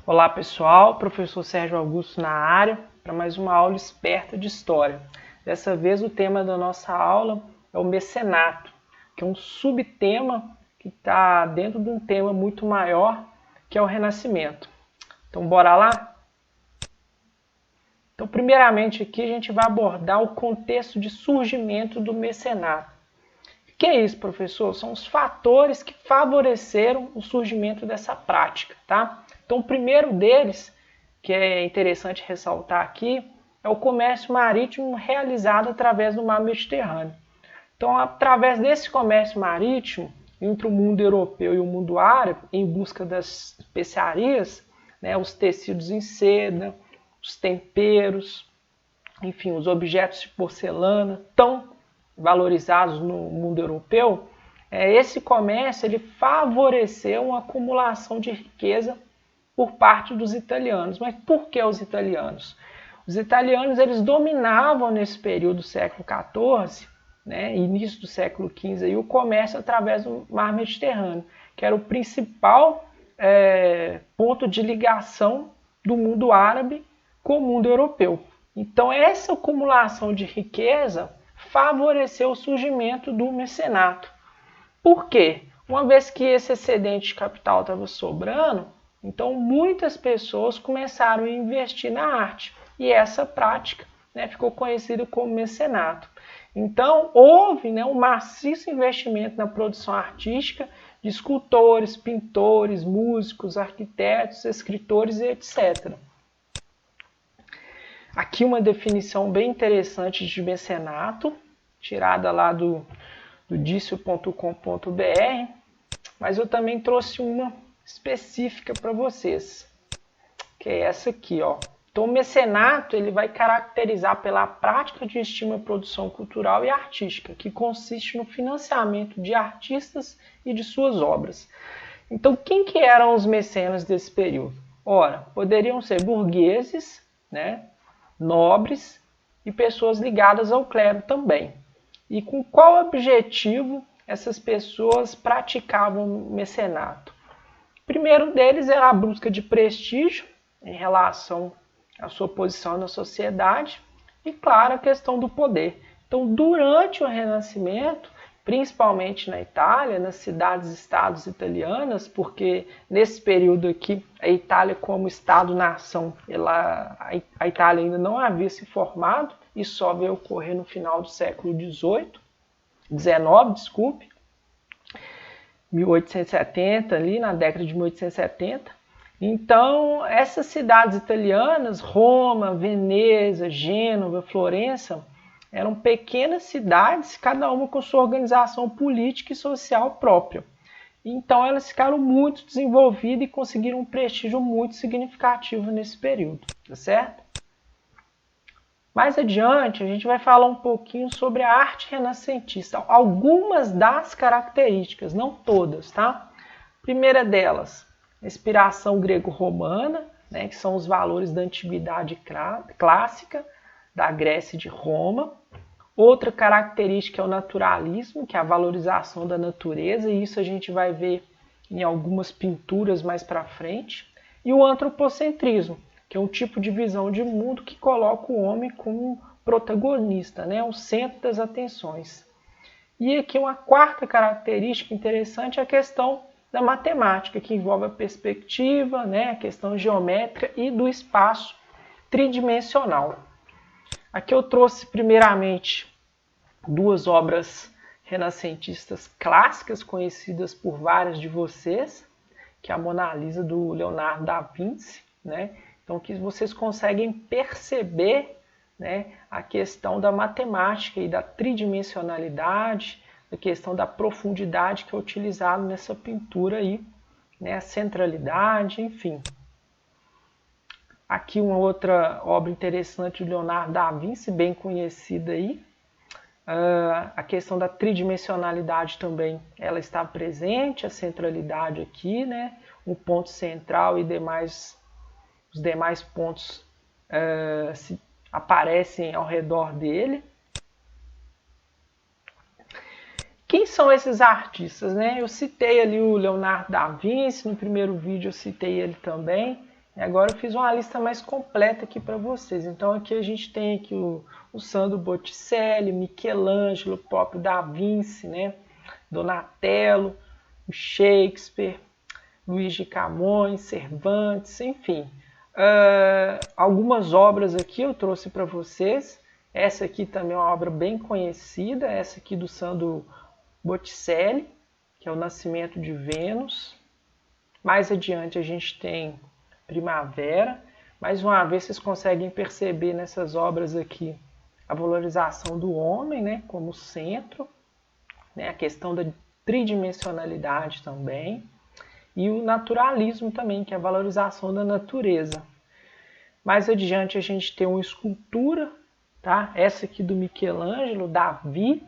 Olá pessoal, professor Sérgio Augusto na área para mais uma aula esperta de História. Dessa vez o tema da nossa aula é o mecenato, que é um subtema que está dentro de um tema muito maior, que é o Renascimento. Então bora lá? Então primeiramente aqui a gente vai abordar o contexto de surgimento do mecenato. O que é isso, professor? São os fatores que favoreceram o surgimento dessa prática, tá? Então, o primeiro deles, que é interessante ressaltar aqui, é o comércio marítimo realizado através do mar Mediterrâneo. Então, através desse comércio marítimo, entre o mundo europeu e o mundo árabe, em busca das especiarias, né, os tecidos em seda, os temperos, enfim, os objetos de porcelana tão valorizados no mundo europeu, esse comércio ele favoreceu uma acumulação de riqueza por parte dos italianos. Mas por que os italianos? Os italianos eles dominavam nesse período do século XIV, né, início do século XV, aí, o comércio através do mar Mediterrâneo, que era o principal ponto de ligação do mundo árabe com o mundo europeu. Então essa acumulação de riqueza favoreceu o surgimento do mecenato. Por quê? Uma vez que esse excedente de capital estava sobrando, então muitas pessoas começaram a investir na arte. E essa prática, né, ficou conhecida como mecenato. Então houve, né, um maciço investimento na produção artística de escultores, pintores, músicos, arquitetos, escritores e etc. Aqui uma definição bem interessante de mecenato, tirada lá do dicio.com.br, mas eu também trouxe uma específica para vocês, que é essa aqui, ó. Então o mecenato ele vai caracterizar pela prática de estímulo à produção cultural e artística, que consiste no financiamento de artistas e de suas obras. Então quem que eram os mecenas desse período? Ora, poderiam ser burgueses, né, nobres e pessoas ligadas ao clero também. E com qual objetivo essas pessoas praticavam mecenato? O primeiro deles era a busca de prestígio em relação à sua posição na sociedade e, claro, a questão do poder. Então, durante o Renascimento, principalmente na Itália, nas cidades-estados italianas, porque nesse período aqui, a Itália como Estado-nação, a Itália ainda não havia se formado, e só veio ocorrer no final do século XIX, 1870, ali na década de 1870. Então, essas cidades italianas, Roma, Veneza, Gênova, Florença, eram pequenas cidades, cada uma com sua organização política e social própria. Então elas ficaram muito desenvolvidas e conseguiram um prestígio muito significativo nesse período, tá certo? Mais adiante a gente vai falar um pouquinho sobre a arte renascentista, algumas das características, não todas, tá? Primeira delas, a inspiração grego-romana, né, que são os valores da antiguidade clássica, da Grécia e de Roma. Outra característica é o naturalismo, que é a valorização da natureza, e isso a gente vai ver em algumas pinturas mais para frente. E o antropocentrismo, que é um tipo de visão de mundo que coloca o homem como protagonista, né, o centro das atenções. E aqui uma quarta característica interessante é a questão da matemática, que envolve a perspectiva, né, a questão geométrica e do espaço tridimensional. Aqui eu trouxe primeiramente duas obras renascentistas clássicas conhecidas por vários de vocês, que é a Mona Lisa do Leonardo da Vinci, né? Então que vocês conseguem perceber, né, a questão da matemática e da tridimensionalidade, a questão da profundidade que é utilizado nessa pintura aí, né, a centralidade, enfim. Aqui uma outra obra interessante de Leonardo da Vinci, bem conhecida aí. A questão da tridimensionalidade também, ela está presente, a centralidade aqui, né? Um ponto central e os demais pontos aparecem ao redor dele. Quem são esses artistas, né? Eu citei ali o Leonardo da Vinci, no primeiro vídeo eu citei ele também. E agora eu fiz uma lista mais completa aqui para vocês. Então aqui a gente tem aqui o Sandro Botticelli, Michelangelo, o próprio Da Vinci, né? Donatello, o Shakespeare, Luís de Camões, Cervantes, enfim. Algumas obras aqui eu trouxe para vocês. Essa aqui também é uma obra bem conhecida, essa aqui do Sandro Botticelli, que é o Nascimento de Vênus. Mais adiante a gente tem Primavera. Mais uma vez vocês conseguem perceber nessas obras aqui a valorização do homem, né, como centro, né, a questão da tridimensionalidade também, e o naturalismo também, que é a valorização da natureza. Mais adiante a gente tem uma escultura, tá? Essa aqui do Michelangelo, Davi,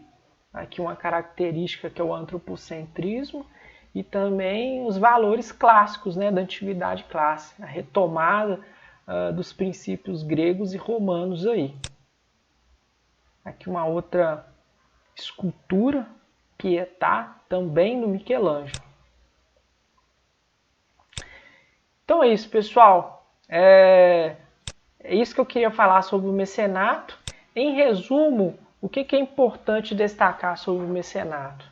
aqui uma característica que é o antropocentrismo, e também os valores clássicos, né, da antiguidade clássica, a retomada dos princípios gregos e romanos aí. Aqui uma outra escultura, Pietà, também do Michelangelo. Então é isso, pessoal. É isso que eu queria falar sobre o mecenato. Em resumo, o que é importante destacar sobre o mecenato?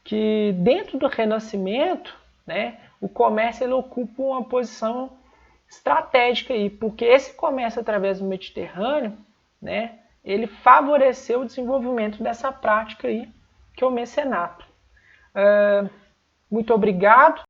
Que dentro do Renascimento, né, o comércio ele ocupa uma posição estratégica aí, porque esse comércio através do Mediterrâneo, né, ele favoreceu o desenvolvimento dessa prática aí, que é o mecenato. Muito obrigado.